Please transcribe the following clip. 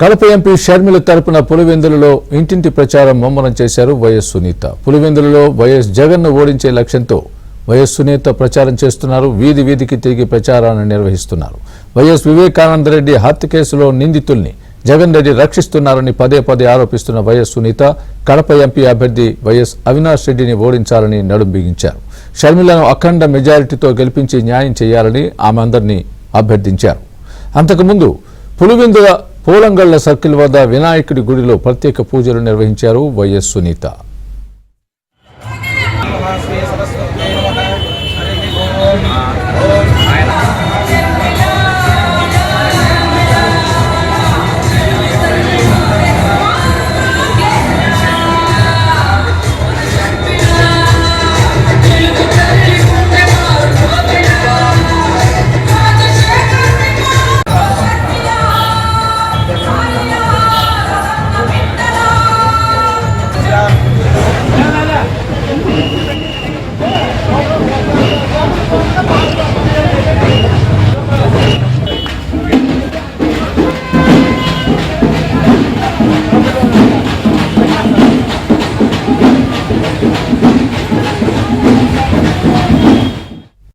Kadapa MP Sharmila తరపున పులివెందులలో ఇంటింటి ప్రచారం ముమ్మరం చేశారు వైఎస్ సునీత. పులివెందులలో వైఎస్ జగన్ ను ఓడించే లక్ష్యంతో వైఎస్ సునీత ప్రచారం చేస్తున్నారు. వీధి వీధికి తిరిగి ప్రచారాన్ని నిర్వహిస్తున్నారు. వైఎస్ వివేకానందరెడ్డి హత్య కేసులో నిందితుల్ని జగన్ రెడ్డి రక్షిస్తున్నారని పదే పదే ఆరోపిస్తున్న వైఎస్ సునీత కడప ఎంపీ అభ్యర్థి వైఎస్ అవినాష్ రెడ్డిని ఓడించాలని నడుం బిగించారు. షర్మిలను అఖండ మెజారిటీతో గెలిపించి న్యాయం చేయాలని ఆమె అందరినీ అభ్యర్థించారు. అంతకుముందు పులివెందుల పూలంగళ్ల సర్కిల్ వద్ద వినాయకుడి గుడిలో ప్రత్యేక పూజలు నిర్వహించారు వైఎస్ సునీత.